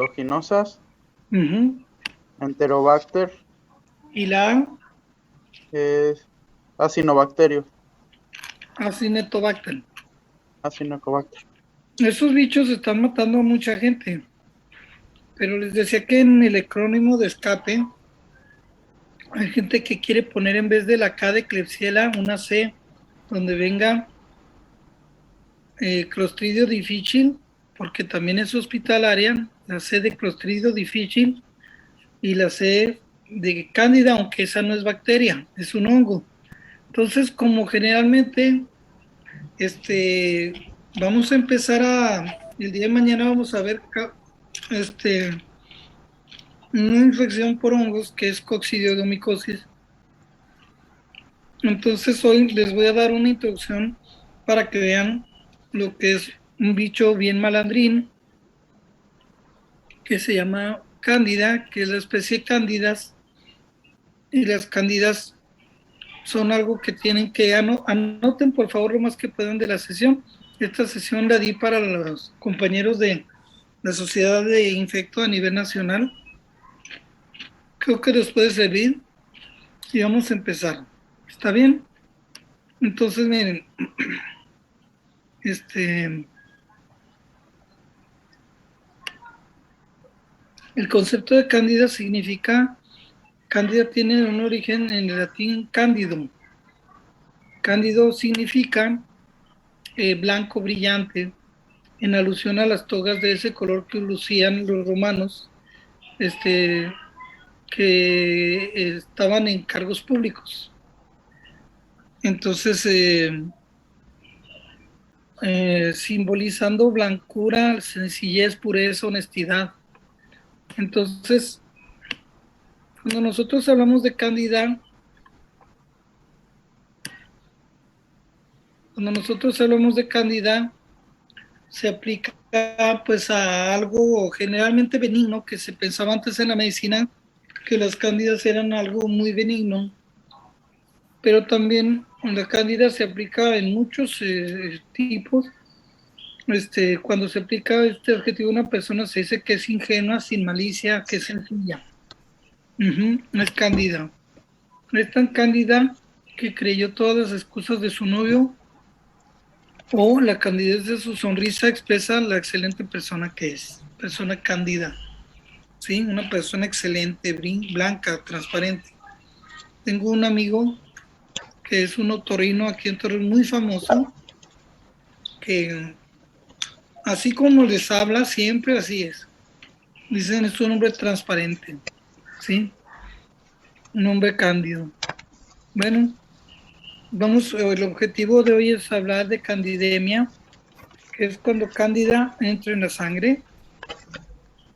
aeruginosas, Ujú. Enterobacter, Y la es Acinobacterium, Acinetobacter. Acinetobacter. Esos bichos están matando a mucha gente, pero les decía que en el acrónimo de escape hay gente que quiere poner en vez de la K de Klebsiella una C, donde venga Clostridio difficile, porque también es hospitalaria, la C de Clostridio difficile y la C de Cándida, aunque esa no es bacteria, es un hongo. Entonces, como generalmente, vamos a empezar el día de mañana vamos a ver una infección por hongos que es coccidioidomicosis. Entonces hoy les voy a dar una introducción para que vean lo que es un bicho bien malandrín que se llama cándida, que es la especie cándidas, y las cándidas son algo que tienen que anoten por favor lo más que puedan de la sesión. Esta sesión la di para los compañeros de la Sociedad de Infecto a nivel nacional. Creo que les puede servir y vamos a empezar. ¿Está bien? Entonces, miren, este, el concepto de cándida significa, cándida tiene un origen en el latín cándido. Cándido significa blanco brillante, en alusión a las togas de ese color que lucían los romanos, este, que estaban en cargos públicos. Entonces, simbolizando blancura, sencillez, pureza, honestidad. Entonces, cuando nosotros hablamos de cándida, se aplica pues a algo generalmente benigno que se pensaba antes en la medicina que las cándidas eran algo muy benigno, pero también la cándida se aplica en muchos tipos. Cuando se aplica este adjetivo a una persona se dice que es ingenua, sin malicia, que es sencilla. Es cándida. Es tan cándida que creyó todas las excusas de su novio o la candidez de su sonrisa expresa la excelente persona que es. Persona cándida. ¿Sí? Una persona excelente, blanca, transparente. Tengo un amigo que es un otorrino aquí en Torreón muy famoso, que así como les habla, siempre así es. Dicen, es un hombre transparente, ¿sí? Un hombre cándido. Bueno, el objetivo de hoy es hablar de candidemia, que es cuando cándida entra en la sangre.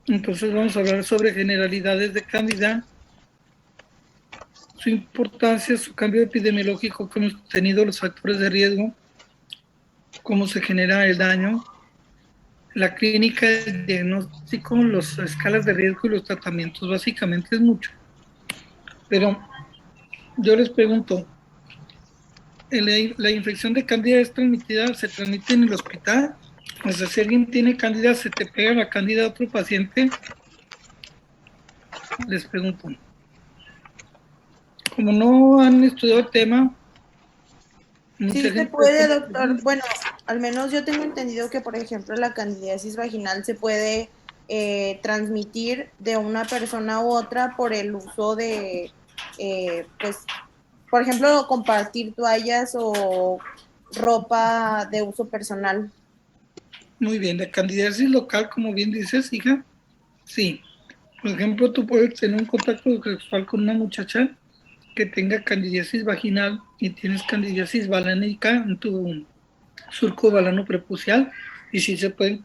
Entonces vamos a hablar sobre generalidades de cándida, su importancia, su cambio epidemiológico que hemos tenido, los factores de riesgo, cómo se genera el daño, la clínica, el diagnóstico, las escalas de riesgo y los tratamientos. Básicamente es mucho. Pero yo les pregunto, ¿la infección de cándida se transmite en el hospital? O sea, si alguien tiene cándida, ¿se te pega la cándida a otro paciente? Les pregunto. Como no han estudiado el tema, mucha Sí se gente... puede, doctor. Bueno, al menos yo tengo entendido que, por ejemplo, la candidiasis vaginal se puede transmitir de una persona u otra por el uso de, pues, por ejemplo, compartir toallas o ropa de uso personal. Muy bien, la candidiasis local, como bien dices, hija, sí. Por ejemplo, tú puedes tener un contacto sexual con una muchacha que tenga candidiasis vaginal y tienes candidiasis balánica en tu surco balano prepucial y sí se pueden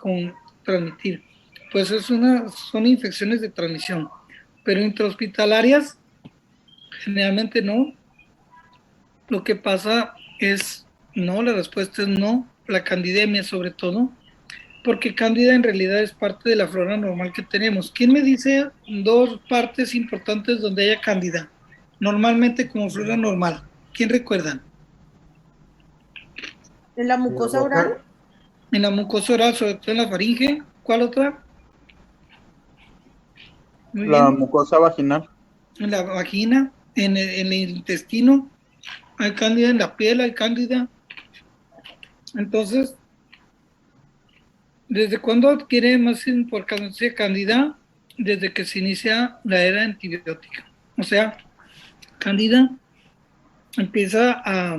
transmitir. Pues son infecciones de transmisión, pero intrahospitalarias generalmente no. Lo que pasa es no, la respuesta es no, la candidemia sobre todo, porque cándida en realidad es parte de la flora normal que tenemos. ¿Quién me dice dos partes importantes donde haya cándida? Normalmente como flora normal. ¿Quién recuerdan? ¿En la En la mucosa oral? boca, En la mucosa oral, sobre todo en la faringe. ¿Cuál otra? Muy La bien. mucosa vaginal. En la vagina, en el intestino, hay cándida, en la piel hay cándida. Entonces, ¿desde cuándo adquiere más importancia cándida? Desde que se inicia la era antibiótica. O sea, cándida empieza a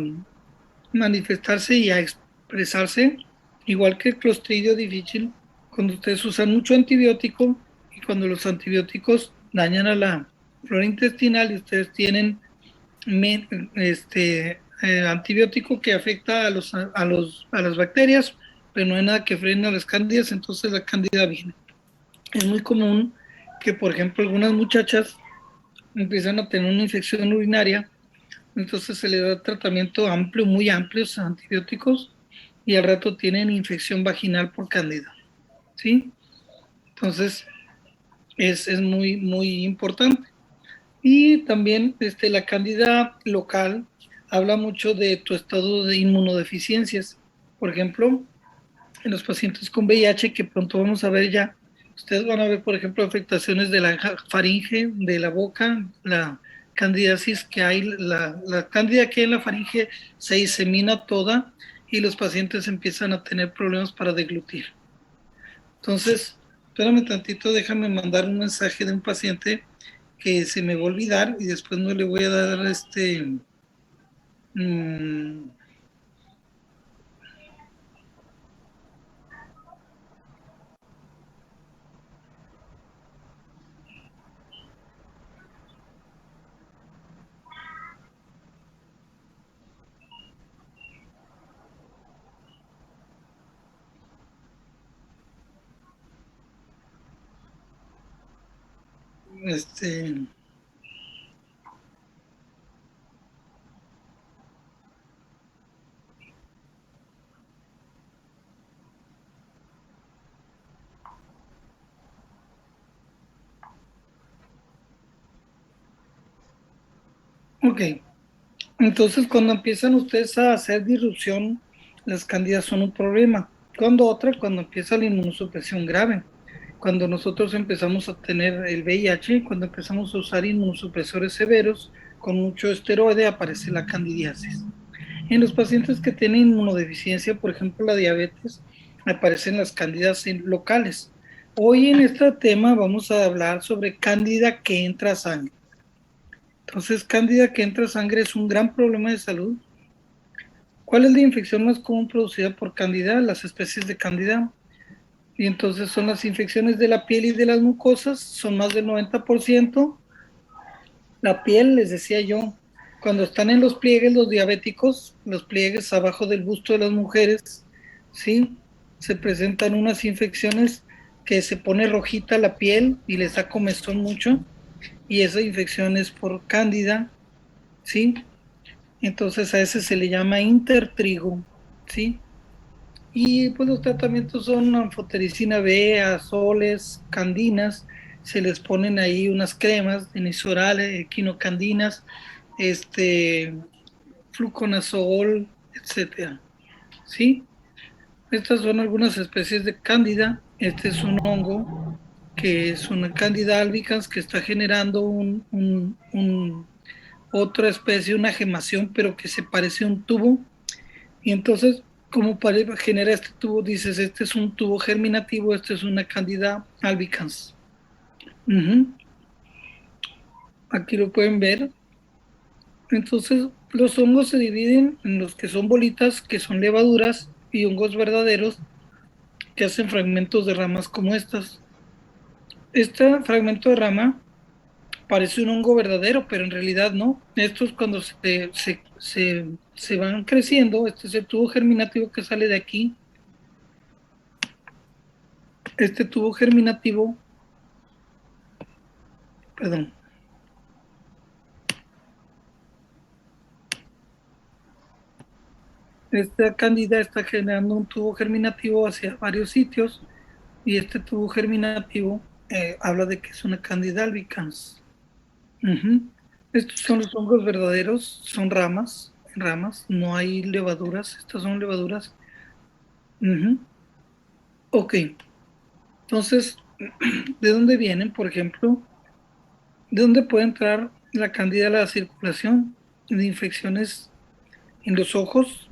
manifestarse y a expresarse, igual que el Clostridio difficile, cuando ustedes usan mucho antibiótico y cuando los antibióticos dañan a la flora intestinal y ustedes tienen antibiótico que afecta a las bacterias, pero no hay nada que frene a las cándidas, entonces la cándida viene. Es muy común que, por ejemplo, algunas muchachas empiezan a tener una infección urinaria, entonces se les da tratamiento amplio, muy amplios antibióticos, y al rato tienen infección vaginal por cándida, ¿sí? Entonces es muy, muy importante. Y también la cándida local habla mucho de tu estado de inmunodeficiencias. Por ejemplo, en los pacientes con VIH, que pronto vamos a ver ya, ustedes van a ver, por ejemplo, afectaciones de la faringe, de la boca, la candidiasis que hay, la cándida que hay en la faringe se disemina toda y los pacientes empiezan a tener problemas para deglutir. Entonces, espérame tantito, déjame mandar un mensaje de un paciente que se me va a olvidar y después no le voy a dar mmm, este, ok. Entonces, cuando empiezan ustedes a hacer disrupción, las cándidas son un problema. Cuando empieza la inmunosupresión grave. Cuando nosotros empezamos a tener el VIH, cuando empezamos a usar inmunosupresores severos, con mucho esteroide, aparece la candidiasis. En los pacientes que tienen inmunodeficiencia, por ejemplo la diabetes, aparecen las cándidas locales. Hoy en este tema vamos a hablar sobre cándida que entra a sangre. Entonces, cándida que entra a sangre es un gran problema de salud. ¿Cuál es la infección más común producida por cándida? Las especies de cándida. Y entonces son las infecciones de la piel y de las mucosas, son más del 90%. La piel, les decía yo, cuando están en los pliegues, los diabéticos, los pliegues abajo del busto de las mujeres, ¿sí? Se presentan unas infecciones que se pone rojita la piel y les da comezón mucho, y esa infección es por cándida, ¿sí? Entonces a ese se le llama intertrigo, ¿sí? Y pues los tratamientos son anfotericina B, azoles, candinas, se les ponen ahí unas cremas, enisoral, quinocandinas, este, fluconazol, etcétera, ¿sí? Estas son algunas especies de cándida. Este es un hongo que es una cándida albicans que está generando otra especie, una gemación, pero que se parece a un tubo. Y entonces, como para generar este tubo, dices, este es un tubo germinativo, este es una cándida albicans. Aquí lo pueden ver. Entonces, los hongos se dividen en los que son bolitas, que son levaduras, y hongos verdaderos, que hacen fragmentos de ramas como estas. Este fragmento de rama parece un hongo verdadero, pero en realidad no. Estos cuando se van creciendo, este es el tubo germinativo que sale de aquí. Este tubo germinativo, perdón, esta cándida está generando un tubo germinativo hacia varios sitios y este tubo germinativo habla de que es una cándida albicans. Estos son los hongos verdaderos, son ramas, no hay levaduras, estas son levaduras. Ok, entonces, ¿de dónde vienen? Por ejemplo, ¿De dónde puede entrar la cándida a la circulación? De infecciones en los ojos,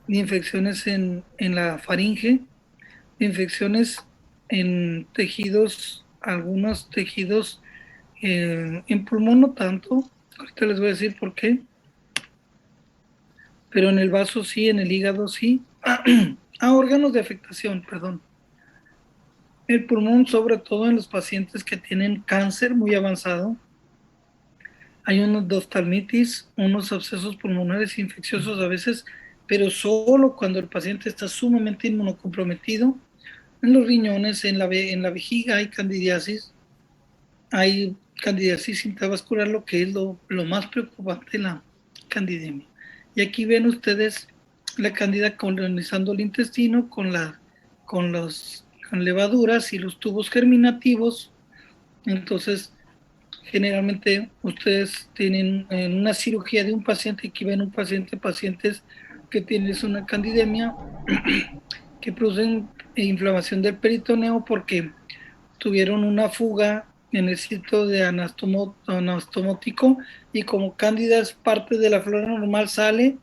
de infecciones en la faringe, de infecciones en tejidos, algunos tejidos, en pulmón no tanto, ahorita les voy a decir por qué, pero en el vaso sí, en el hígado sí. Órganos de afectación, perdón. El pulmón, sobre todo en los pacientes que tienen cáncer muy avanzado. Hay una endoftalmitis, unos abscesos pulmonares infecciosos a veces, pero solo cuando el paciente está sumamente inmunocomprometido. En los riñones, en la vejiga hay candidiasis intravascular, lo que es lo más preocupante de la candidemia. Y aquí ven ustedes la cándida colonizando el intestino con levaduras y los tubos germinativos. Entonces, generalmente ustedes tienen en una cirugía de un paciente, aquí ven pacientes que tienen una candidemia que producen inflamación del peritoneo porque tuvieron una fuga en el sitio de anastomótico y como cándida es parte de la flora normal, sale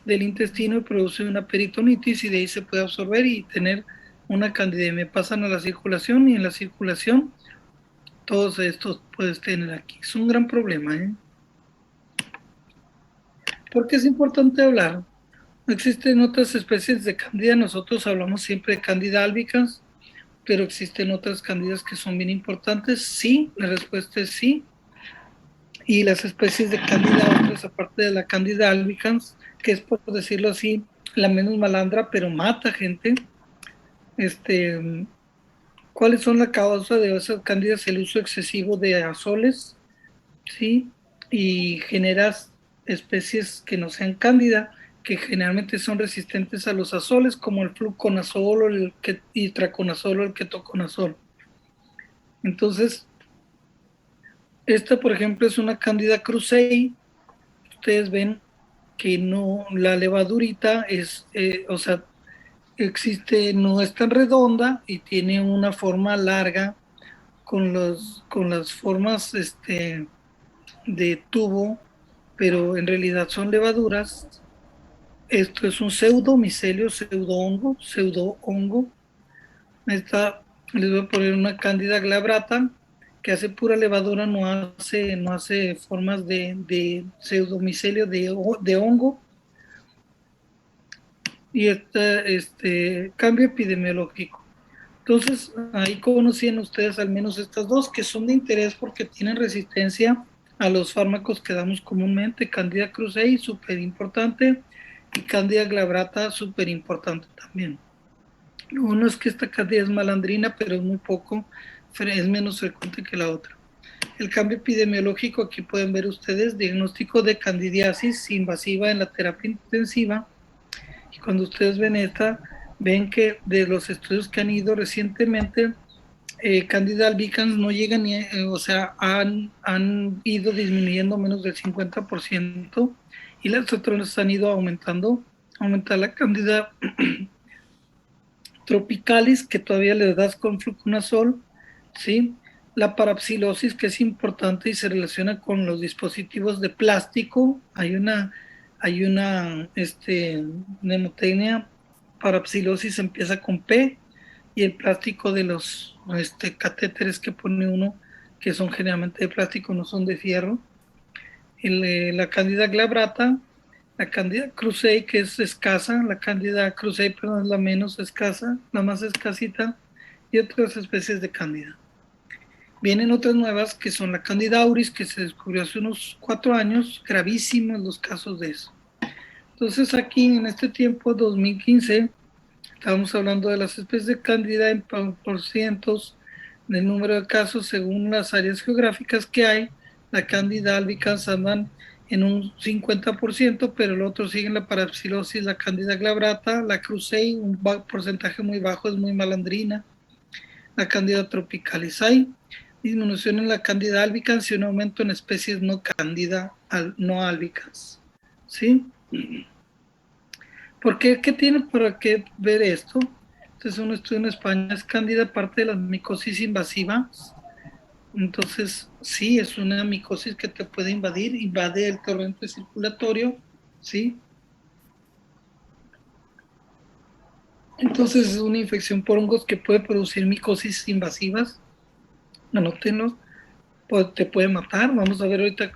del intestino y produce una peritonitis y de ahí se puede absorber y tener una candidemia. Pasan a la circulación y en la circulación todos estos puedes tener aquí. Es un gran problema, ¿eh? ¿Por qué es importante hablar? Existen otras especies de cándida, nosotros hablamos siempre de cándida albicans, pero existen otras cándidas que son bien importantes. Sí, la respuesta es sí. Y las especies de cándida otras, aparte de la cándida albicans, que es por decirlo así, la menos malandra, pero mata gente. ¿Cuáles son la causa de esas cándidas? El uso excesivo de azoles, ¿sí? Y generas especies que no sean cándida, que generalmente son resistentes a los azoles, como el fluconazol o el itraconazol o el ketoconazol. Entonces, esta, por ejemplo, es una cándida cruzei. Ustedes ven que no, la levadurita es, o sea, existe, no es tan redonda y tiene una forma larga con las formas de tubo, pero en realidad son levaduras. Esto es un pseudomicelio, pseudo-hongo. Esta, les voy a poner una cándida glabrata, que hace pura levadura, no hace formas de pseudomicelio de hongo. Y cambio epidemiológico. Entonces, ahí conocían ustedes al menos estas dos que son de interés porque tienen resistencia a los fármacos que damos comúnmente. Candida krusei, súper importante, y Candida glabrata, súper importante también. Lo uno es que esta candida es malandrina, pero es muy poco, es menos frecuente que la otra. El cambio epidemiológico, aquí pueden ver ustedes, diagnóstico de candidiasis invasiva en la terapia intensiva. Y cuando ustedes ven esta, ven que de los estudios que han ido recientemente, Candida albicans no llegan ni, o sea, han ido disminuyendo menos del 50% y las otras han ido aumentando. Aumentar la Candida tropicalis, que todavía le das con fluconazol, ¿sí? La parapsilosis, que es importante y se relaciona con los dispositivos de plástico. Hay una nemotecnia, parapsilosis empieza con P, y el plástico de los catéteres que pone uno, que son generalmente de plástico, no son de fierro. La Candida glabrata, la Candida krusei, que es escasa, la Candida krusei, perdón, es la menos escasa, la más escasita, y otras especies de Candida. Vienen otras nuevas que son la Candida auris, que se descubrió hace unos 4 años, gravísimos los casos de eso. Entonces aquí en este tiempo, 2015, estábamos hablando de las especies de Candida en porcientos del número de casos según las áreas geográficas que hay. La Candida albicans andan en un 50%, pero el otro sigue en la parapsilosis, la Candida glabrata, la krusei, un porcentaje muy bajo, es muy malandrina. La Candida tropicalis. Hay disminución en la Candida albicans y un aumento en especies no Candida no albicans. ¿Sí? ¿Por qué? ¿Qué tiene para qué ver esto? Este es un estudio en España, es Candida parte de las micosis invasivas. Entonces, sí, es una micosis que te puede invadir, invade el torrente circulatorio, ¿sí? Entonces es una infección por hongos que puede producir micosis invasivas, anótenlo, te puede matar. Vamos a ver ahorita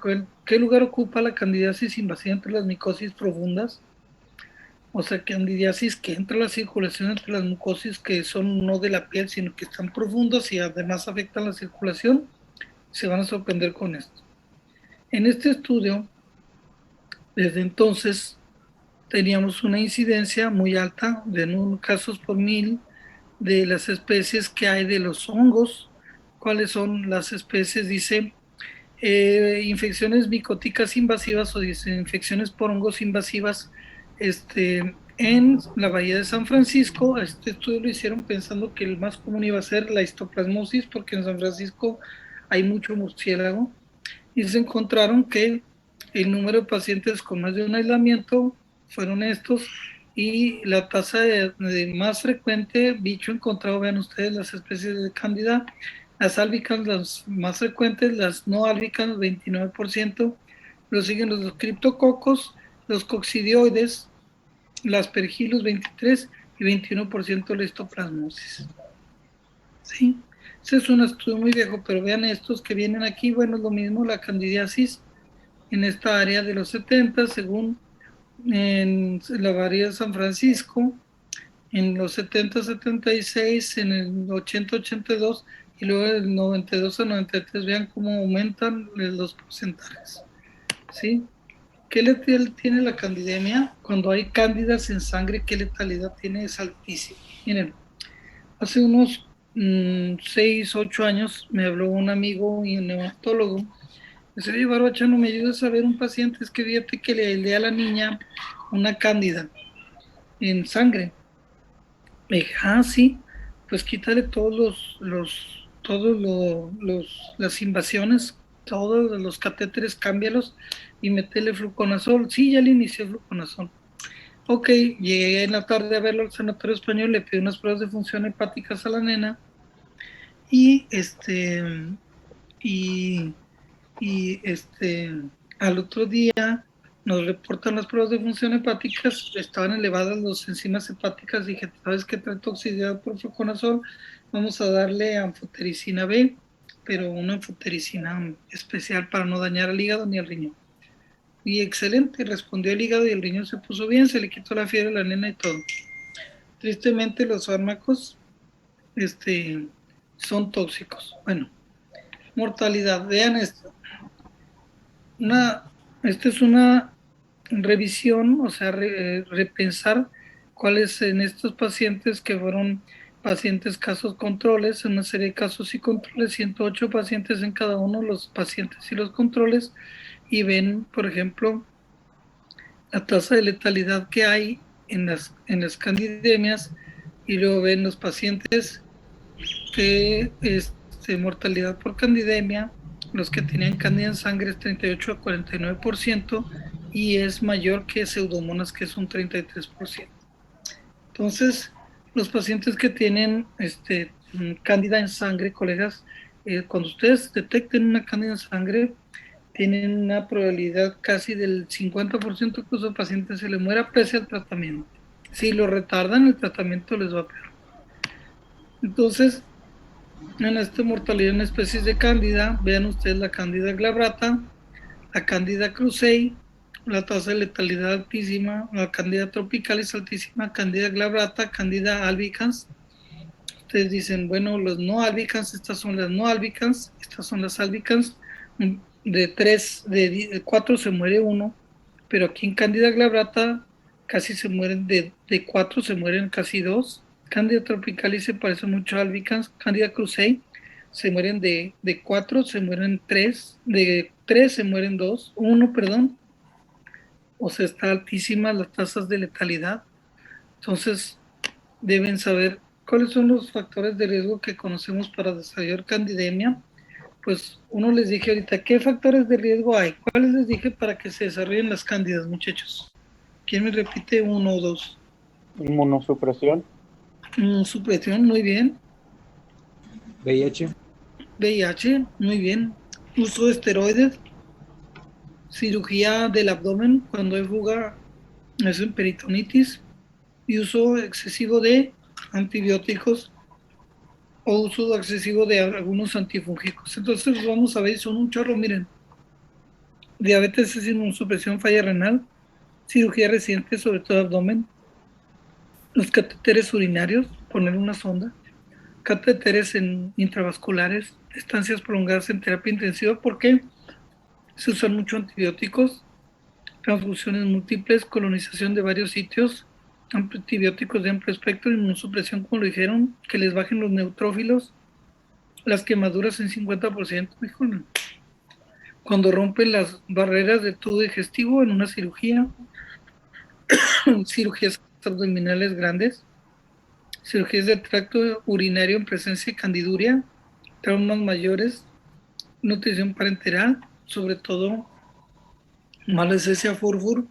qué lugar ocupa la candidiasis invasiva entre las micosis profundas. O sea, candidiasis que entra a la circulación entre las mucosis que son no de la piel, sino que están profundas y además afectan la circulación. Se van a sorprender con esto. En este estudio, desde entonces, teníamos una incidencia muy alta de 1 casos por 1000 de las especies que hay de los hongos. ¿Cuáles son las especies? Dice infecciones micóticas invasivas o dice infecciones por hongos invasivas en la bahía de San Francisco. Este estudio lo hicieron pensando que el más común iba a ser la histoplasmosis, porque en San Francisco hay mucho murciélago, y se encontraron que el número de pacientes con más de un aislamiento fueron estos, y la tasa de más frecuente bicho encontrado, vean ustedes las especies de Cándida, las albicans las más frecuentes, las no albicans 29%, lo siguen los criptococos, los coccidioides, las pergilus 23% y 21% la histoplasmosis. ¿Sí? Ese es un estudio muy viejo, pero vean estos que vienen aquí, bueno, es lo mismo, la candidiasis en esta área de los 70, según en la bahía de San Francisco, en los 70, 76, en el 80, 82 y luego del 92 a 93, vean cómo aumentan los porcentajes. ¿Sí? ¿Qué letalidad tiene la candidemia? Cuando hay cándidas en sangre, ¿qué letalidad tiene? Es altísima. Miren, hace unos 6, 8 años me habló un amigo y un neonatólogo. Me dice, oye, Barocha, no me ayudas a ver un paciente, es que fíjate que le dé a la niña una cándida en sangre. Le dije, sí, pues quítale las invasiones, todos los catéteres, cámbialos y metele fluconazol. Sí, ya le inició fluconazol. Ok, llegué en la tarde a verlo al Sanatorio Español, le pedí unas pruebas de función hepáticas a la nena y y, al otro día nos reportan las pruebas de función hepáticas, estaban elevadas las enzimas hepáticas. Dije, ¿sabes qué? Trae toxicidad por fluconazol, vamos a darle anfotericina B, pero una anfotericina especial para no dañar al hígado ni al riñón. Y excelente, respondió el hígado y el riñón se puso bien, se le quitó la fiebre a la nena y todo. Tristemente los fármacos son tóxicos. Bueno, mortalidad, vean esto. Esta es una revisión, o sea, repensar cuáles en estos pacientes que fueron pacientes casos controles, una serie de casos y controles, 108 pacientes en cada uno, los pacientes y los controles, y ven, por ejemplo, la tasa de letalidad que hay en las candidemias, y luego ven los pacientes que mortalidad por candidemia, los que tenían cándida en sangre es 38 a 49% y es mayor que pseudomonas, que es un 33%. Entonces, los pacientes que tienen cándida en sangre, colegas, cuando ustedes detecten una cándida en sangre, tienen una probabilidad casi del 50% que su paciente se le muera pese al tratamiento. Si lo retardan, el tratamiento les va peor. Entonces, en esta mortalidad en especies de cándida, vean ustedes la cándida glabrata, la cándida krusei, la tasa de letalidad altísima, la cándida tropicalis altísima, cándida glabrata, cándida albicans. Ustedes dicen, bueno, los no albicans, estas son las no albicans, estas son las albicans. De 4 se muere 1, pero aquí en cándida glabrata casi se mueren, de 4 se mueren casi 2. Cándida tropicalis se parece mucho a albicans. Cándida krusei se mueren de 4, se mueren 3, de 3 se mueren 1, perdón. O sea, está altísimas las tasas de letalidad. Entonces, deben saber cuáles son los factores de riesgo que conocemos para desarrollar candidemia. Pues uno les dije ahorita, ¿qué factores de riesgo hay? ¿Cuáles les dije para que se desarrollen las cándidas, muchachos? ¿Quién me repite 1 o 2? Inmunosupresión. Supresión, muy bien. VIH. VIH, muy bien. Uso de esteroides, cirugía del abdomen cuando hay fuga, eso en peritonitis, y uso excesivo de antibióticos o uso excesivo de algunos antifúngicos. Entonces los vamos a ver, son un chorro, miren. Diabetes es inmunosupresión, falla renal, cirugía reciente, sobre todo abdomen, los catéteres urinarios, poner una sonda, catéteres intravasculares, estancias prolongadas en terapia intensiva, porque se usan mucho antibióticos, transfusiones múltiples, colonización de varios sitios, antibióticos de amplio espectro, inmunosupresión, como lo dijeron, que les bajen los neutrófilos, las quemaduras en 50%, híjole. Cuando rompen las barreras del tubo digestivo en una cirugía, cirugías abdominales grandes, cirugías del tracto urinario en presencia de candiduria, traumas mayores, nutrición parenteral, sobre todo Malassezia furfur,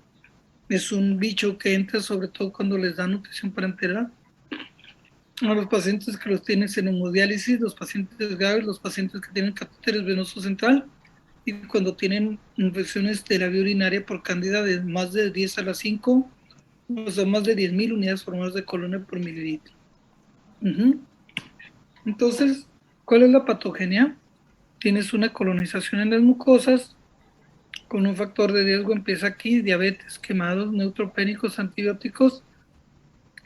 es un bicho que entra sobre todo cuando les dan nutrición parenteral. A los pacientes que los tienen en hemodiálisis, los pacientes graves, los pacientes que tienen catéteres venoso central y cuando tienen infecciones de la vía urinaria por cándida de más de 10 a la 5, o sea, más de 10,000 unidades formales de colonia por mililitro. Entonces, ¿cuál es la patogenia? Tienes una colonización en las mucosas con un factor de riesgo, empieza aquí, diabetes, quemados, neutropénicos, antibióticos,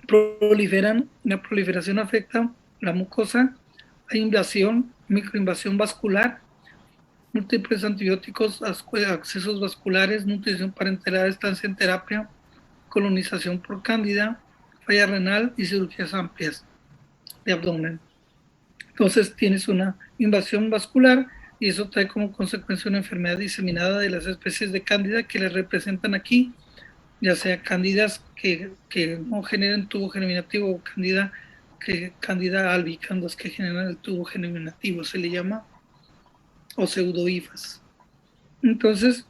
proliferan, la proliferación afecta la mucosa, hay invasión, microinvasión vascular, múltiples antibióticos, accesos vasculares, nutrición parenteral, estancia en terapia, colonización por cándida, falla renal y cirugías amplias de abdomen. Entonces tienes una invasión vascular y eso trae como consecuencia una enfermedad diseminada de las especies de cándida que les representan aquí, ya sea cándidas que no generen tubo germinativo o cándida albicans que generan el tubo germinativo, se le llama, o pseudohifas. Entonces,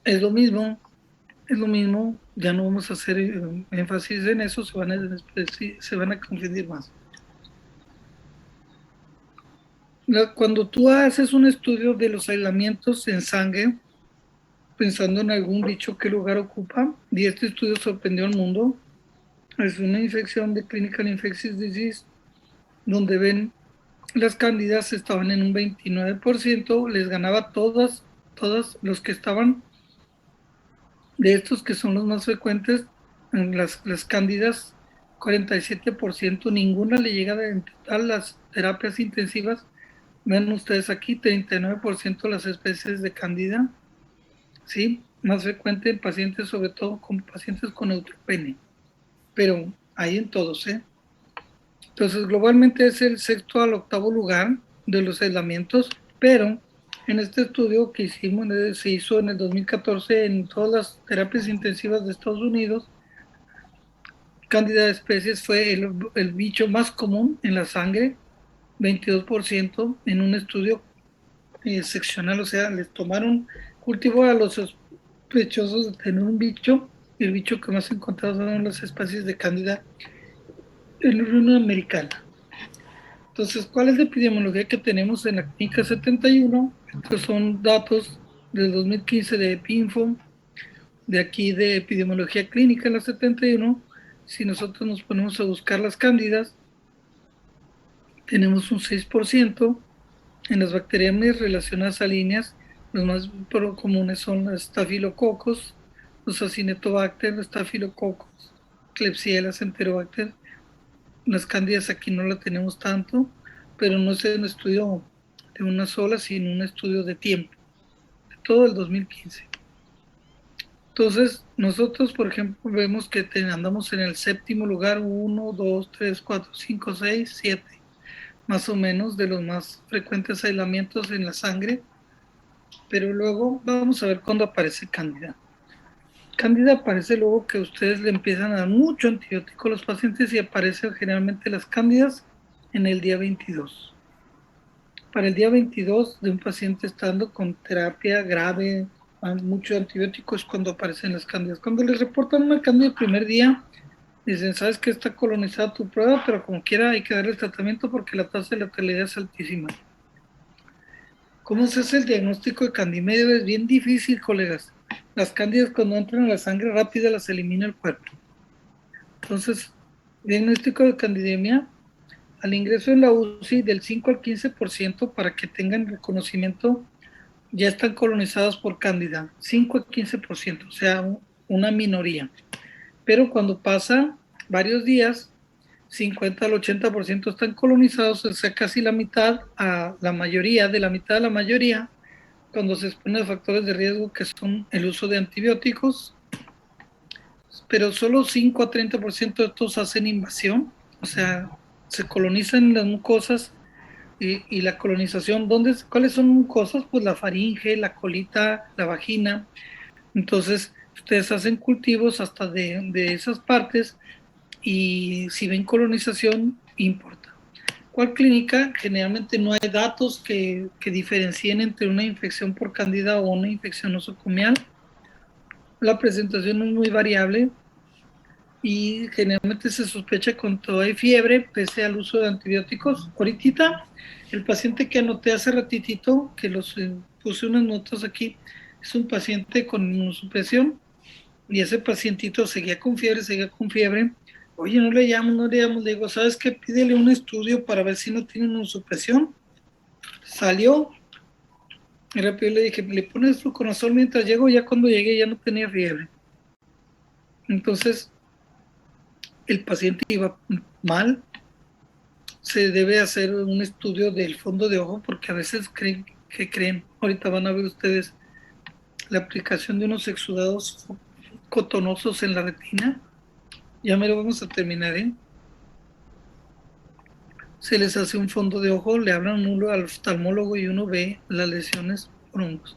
es lo mismo, ya no vamos a hacer énfasis en eso, se van a confundir más. Cuando tú haces un estudio de los aislamientos en sangre, pensando en algún bicho qué lugar ocupa, y este estudio sorprendió al mundo, es una infección de Clinical Infectious Disease, donde ven las cándidas estaban en un 29%, les ganaba todos los que estaban, de estos que son los más frecuentes, en las cándidas, 47%, ninguna le llega en total las terapias intensivas. Ven ustedes aquí, 39% de las especies de cándida, ¿sí? Más frecuente en pacientes, sobre todo con pacientes con neutropenia, pero hay en todos, ¿eh? Entonces, globalmente es el sexto al octavo lugar de los aislamientos, pero en este estudio que hicimos, se hizo en el 2014 en todas las terapias intensivas de Estados Unidos, cándida de especies fue el bicho más común en la sangre, 22% en un estudio seccional, o sea, les tomaron cultivo a los sospechosos de tener un bicho, y el bicho que más encontraron son las especies de cándida en la Unión Americana. Entonces, ¿cuál es la epidemiología que tenemos en la clínica 71? Estos son datos del 2015 de EPINFO, de aquí de epidemiología clínica en la 71. Si nosotros nos ponemos a buscar las cándidas, tenemos un 6%. En las bacterias relacionadas a líneas, los más comunes son los estafilococos, los acinetobacter, los estafilococos, Klebsiella, enterobacter. Las cándidas aquí no la tenemos tanto, pero no es un estudio de una sola, sino un estudio de tiempo, de todo el 2015. Entonces, nosotros, por ejemplo, vemos que andamos en el séptimo lugar, 1, 2, 3, 4, 5, 6, 7, más o menos, de los más frecuentes aislamientos en la sangre, pero luego vamos a ver cuándo aparece cándida. Cándida aparece luego que ustedes le empiezan a dar mucho antibiótico a los pacientes y aparecen generalmente las cándidas en el día 22. Para el día 22 de un paciente estando con terapia grave, mucho antibiótico, es cuando aparecen las cándidas. Cuando les reportan una cándida el primer día, Dicen, sabes que está colonizada tu prueba, pero como quiera hay que darle tratamiento porque la tasa de letalidad es altísima. ¿Cómo se hace el diagnóstico de candimedio? Es bien difícil, colegas. Las cándidas cuando entran a la sangre rápida las elimina el cuerpo. Entonces, diagnóstico de candidemia, al ingreso en la UCI del 5 al 15% para que tengan reconocimiento, ya están colonizadas por cándida, 5 al 15%, o sea, una minoría. Pero cuando pasa varios días, 50 al 80% están colonizados, o sea, casi la mitad a la mayoría, de la mitad a la mayoría, cuando se exponen a factores de riesgo que son el uso de antibióticos, pero solo 5 a 30% de estos hacen invasión, o sea, se colonizan en las mucosas y la colonización, ¿cuáles son mucosas? Pues la faringe, la colita, la vagina. Entonces, ustedes hacen cultivos hasta de esas partes y si ven colonización, importa. ¿Cuál clínica? Generalmente no hay datos que diferencien entre una infección por cándida o una infección nosocomial. La presentación es muy variable y generalmente se sospecha cuando hay fiebre, pese al uso de antibióticos. Ahorita, el paciente que anoté hace ratitito, que los puse unas notas aquí, es un paciente con inmunosupresión y ese pacientito seguía con fiebre. Oye, no le llamo, le digo, ¿sabes qué? Pídele un estudio para ver si no tiene inmunosupresión. Salió, y rápido le dije, le pones fluconazol mientras llego, ya cuando llegué ya no tenía fiebre. Entonces, el paciente iba mal, se debe hacer un estudio del fondo de ojo porque a veces creen, ahorita van a ver ustedes la aplicación de unos exudados cotonosos en la retina. Ya me lo vamos a terminar, ¿eh? Se les hace un fondo de ojo, le hablan uno al oftalmólogo y uno ve las lesiones por hongos.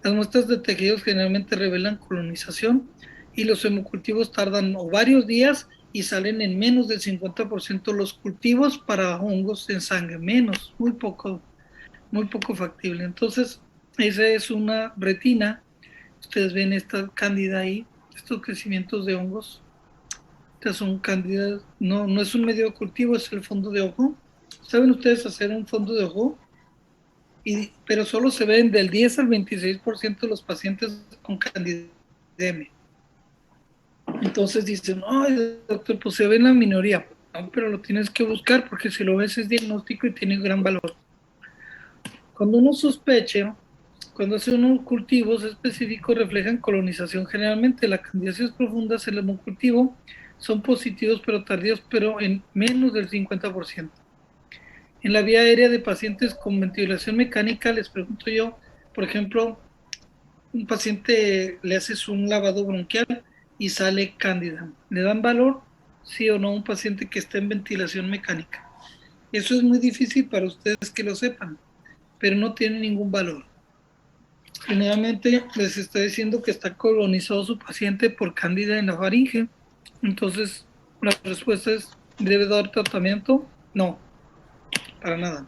Las muestras de tejidos generalmente revelan colonización y los hemocultivos tardan o varios días y salen en menos del 50% los cultivos para hongos en sangre, menos, muy poco factible. Entonces, esa es una retina. Ustedes ven esta cándida ahí, estos crecimientos de hongos. Estas son cándidas, no es un medio de cultivo, es el fondo de ojo. ¿Saben ustedes hacer un fondo de ojo? Pero solo se ven del 10 al 26% de los pacientes con candidemia. Entonces dicen, no, doctor, pues se ve en la minoría. No, pero lo tienes que buscar porque si lo ves es diagnóstico y tiene gran valor. Cuando uno sospecha, cuando hace unos cultivos específicos reflejan colonización. Generalmente la candidiasis profunda en el hemocultivo son positivos pero tardíos, pero en menos del 50%. En la vía aérea de pacientes con ventilación mecánica, les pregunto yo, por ejemplo, un paciente le haces un lavado bronquial y sale cándida. ¿Le dan valor? Sí o no a un paciente que está en ventilación mecánica. Eso es muy difícil para ustedes que lo sepan, pero no tiene ningún valor. Generalmente les está diciendo que está colonizado su paciente por cándida en la faringe. Entonces, la respuesta es, ¿debe dar tratamiento? No, para nada.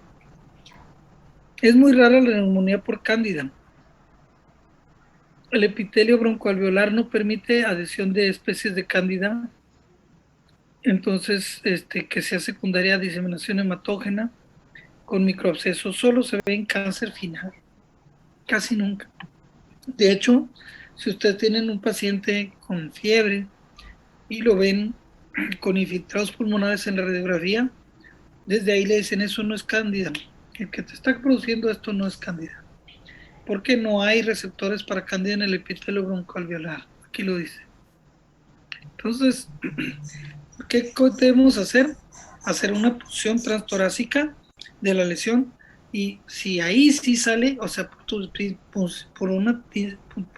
Es muy rara la neumonía por cándida. El epitelio broncoalveolar no permite adhesión de especies de cándida, entonces que sea secundaria a diseminación hematógena con microabscesos. Solo se ve en cáncer final, casi nunca. De hecho, si ustedes tienen un paciente con fiebre y lo ven con infiltrados pulmonares en la radiografía, desde ahí le dicen, eso no es cándida. El que te está produciendo esto no es cándida. Porque no hay receptores para cándida en el epitelio broncoalveolar. Aquí lo dice. Entonces, ¿qué debemos hacer? Hacer una punción transtorácica de la lesión y si ahí sí sale, o sea, por una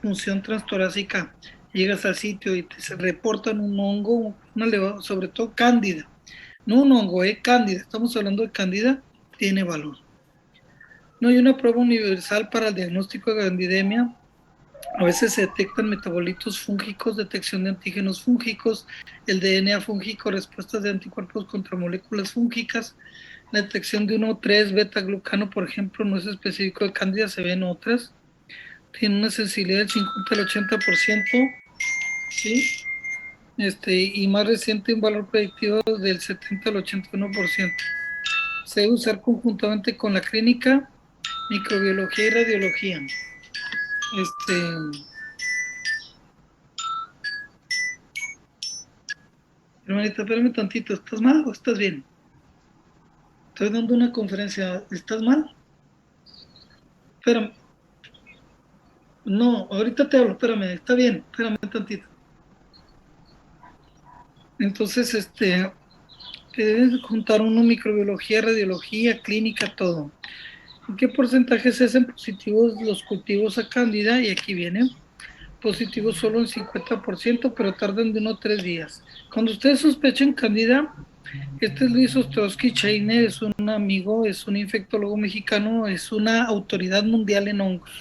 punción transtorácica llegas al sitio y te reportan un hongo, sobre todo cándida, no un hongo, cándida, estamos hablando de cándida, tiene valor. No hay una prueba universal para el diagnóstico de candidemia. A veces se detectan metabolitos fúngicos, detección de antígenos fúngicos, el DNA fúngico, respuestas de anticuerpos contra moléculas fúngicas. La detección de 1,3 beta-glucano, por ejemplo, no es específico de cándida, se ven otras. Tiene una sensibilidad del 50 al 80%. ¿Sí? y más reciente un valor predictivo del 70 al 81%. Se debe usar conjuntamente con la clínica, microbiología y radiología. Hermanita, espérame tantito, ¿estás mal o estás bien? Estoy dando una conferencia, ¿estás mal? Espérame. No, ahorita te hablo, espérame, está bien, espérame tantito. Entonces, que deben juntar uno microbiología, radiología, clínica, todo. ¿En qué porcentaje se hacen positivos los cultivos a cándida? Y aquí viene, positivos solo en 50%, pero tardan de 1 a 3 días. Cuando ustedes sospechen cándida, este es Luis Ostrowski Cheine, es un amigo, es un infectólogo mexicano, es una autoridad mundial en hongos.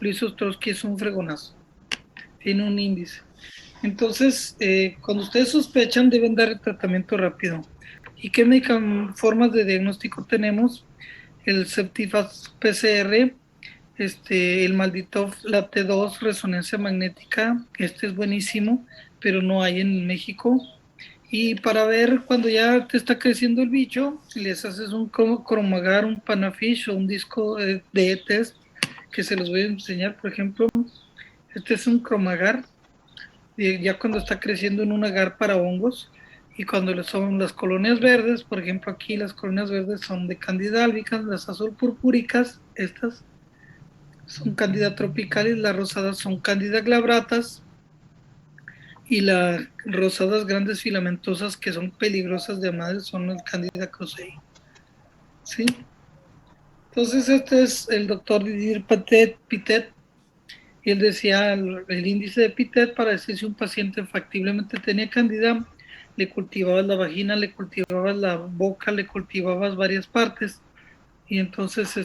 Luis Ostrowski es un fregonazo, tiene un índice. Entonces, cuando ustedes sospechan, deben dar el tratamiento rápido. ¿Y qué formas de diagnóstico tenemos? El Septifast PCR, el Malditov Lab T2 resonancia magnética, este es buenísimo, pero no hay en México. Y para ver cuando ya te está creciendo el bicho, les haces un cromagar, un panafish o un disco de test que se los voy a enseñar. Por ejemplo, este es un cromagar, ya cuando está creciendo en un agar para hongos, y cuando son las colonias verdes, por ejemplo aquí las colonias verdes son de Candida albicans, las azul purpúricas, estas son Candida tropicalis, las rosadas son Candida glabratas, y las rosadas grandes filamentosas que son peligrosas de madre son el Candida cruzei. ¿Sí? Entonces este es el doctor Didier Pitet, y él decía el índice de Pitet para decir si un paciente factiblemente tenía Candida, le cultivabas la vagina, le cultivabas la boca, le cultivabas varias partes, y entonces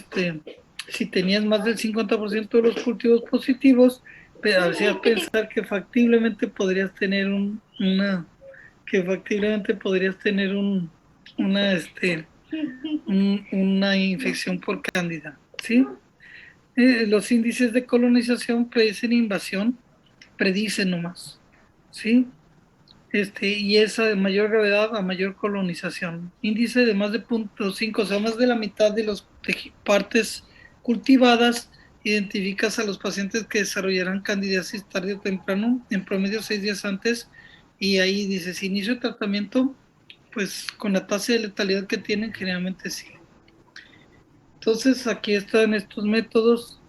si tenías más del 50% de los cultivos positivos, te hacía pensar que factiblemente podrías tener una infección por cándida, ¿sí? Los índices de colonización predicen invasión, predicen nomás, ¿sí? Y esa de mayor gravedad a mayor colonización. Índice de más de 0.5, o sea, más de la mitad de las partes cultivadas, identificas a los pacientes que desarrollarán candidiasis tarde o temprano, en promedio 6 días antes, y ahí dice, si inicio el tratamiento, pues con la tasa de letalidad que tienen, generalmente sí. Entonces, aquí están estos métodos,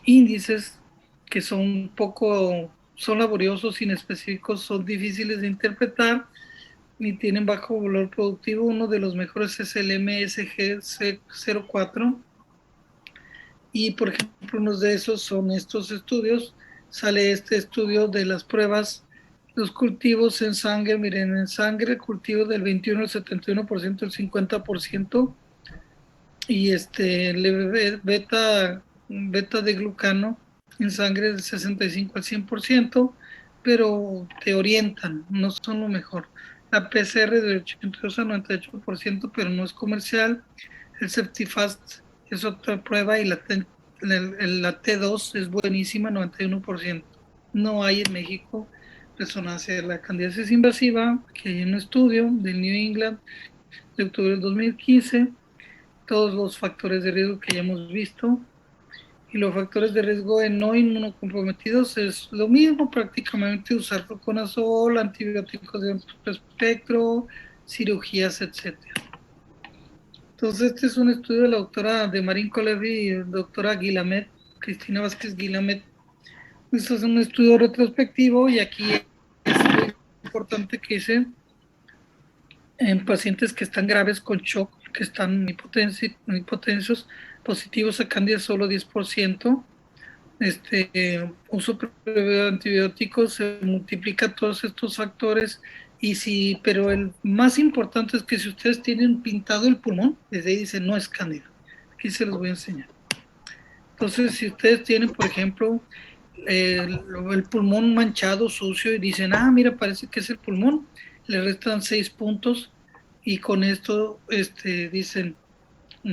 índices que son son laboriosos, inespecíficos, son difíciles de interpretar y tienen bajo valor productivo. Uno de los mejores es el MSG04, y por ejemplo uno de esos son estos estudios. Sale este estudio de las pruebas, los cultivos en sangre. Miren, en sangre cultivo del 21 al 71%, el 50%, y beta de glucano en sangre del 65 al 100%, pero te orientan, no son lo mejor. La PCR del 82 al 98%, pero no es comercial. El Septifast es otra prueba, y la T2 es buenísima, 91%. No hay en México resonancia de la candidiasis invasiva, que hay un estudio del New England de octubre del 2015, todos los factores de riesgo que ya hemos visto. Y los factores de riesgo en no inmunocomprometidos es lo mismo prácticamente: usar fluconazol, antibióticos de amplio espectro, cirugías, etc. Entonces este es un estudio de la doctora de Marín Colevi y la doctora Guilamet, Cristina Vázquez Guilamet. Esto es un estudio retrospectivo, y aquí es muy importante que dice en pacientes que están graves con shock, que están hipotensos, positivos a cándida solo 10%. Uso previo de antibióticos, se multiplica todos estos factores. Pero el más importante es que si ustedes tienen pintado el pulmón, desde ahí dice no es cándida. Aquí se los voy a enseñar. Entonces, si ustedes tienen, por ejemplo, el pulmón manchado, sucio, y dicen, mira, parece que es el pulmón, le restan 6 puntos, y con esto dicen,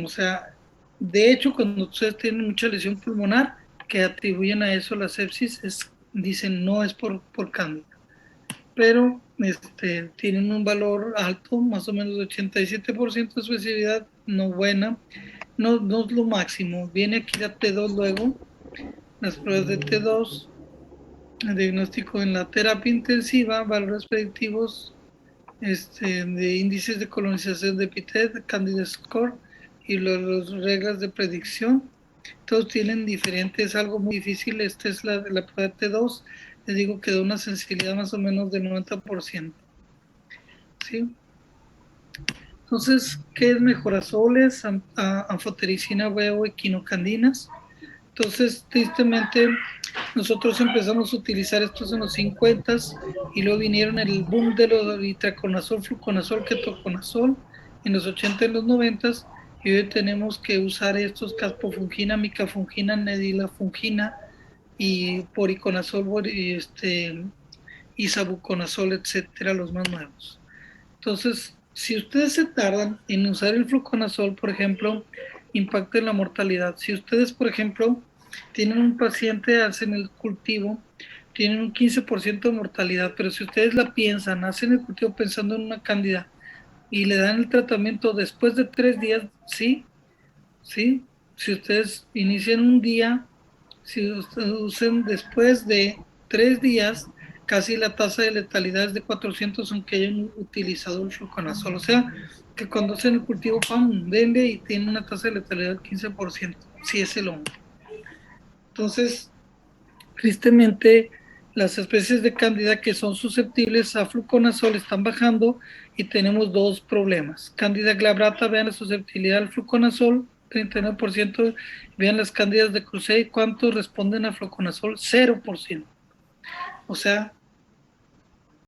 o sea, de hecho, cuando ustedes tienen mucha lesión pulmonar, que atribuyen a eso la sepsis, dicen no es por cándida. pero tienen un valor alto, más o menos de 87% de especificidad, no buena, no es lo máximo. Viene aquí la T2 luego, las pruebas de T2, el diagnóstico en la terapia intensiva, valores predictivos de índices de colonización de epiteto, Candida Score y las reglas de predicción. Todos tienen diferentes, algo muy difícil. Esta es la prueba T2. Les digo que da una sensibilidad más o menos del 90%. ¿Sí? Entonces, ¿qué es mejorazoles? Anfotericina, huevo, equinocandinas. Entonces, tristemente, nosotros empezamos a utilizar estos en los 50 y luego vinieron el boom de los itraconazol, fluconazol, ketoconazol en los 80 y los 90 y hoy tenemos que usar estos caspofungina, micafungina, nedilafungina y poriconazol y sabuconazol, etcétera, los más nuevos. Entonces, si ustedes se tardan en usar el fluconazol, por ejemplo, impacta en la mortalidad. Si ustedes, por ejemplo, tienen un paciente, hacen el cultivo, tienen un 15% de mortalidad, pero si ustedes la piensan, hacen el cultivo pensando en una cándida y le dan el tratamiento después de 3 días, sí, sí. Si ustedes inician un día, si ustedes usan después de 3 días, casi la tasa de letalidad es de 400, aunque hayan utilizado el fluconazol. O sea, que cuando hacen el cultivo, ¡pam!, denle y tienen una tasa de letalidad del 15%, si es el hongo. Entonces, tristemente, las especies de cándida que son susceptibles a fluconazol están bajando y tenemos dos problemas. Cándida glabrata, vean la susceptibilidad al fluconazol, 39%, vean las cándidas de Cruzet, ¿cuántos responden a fluconazol? 0%. O sea,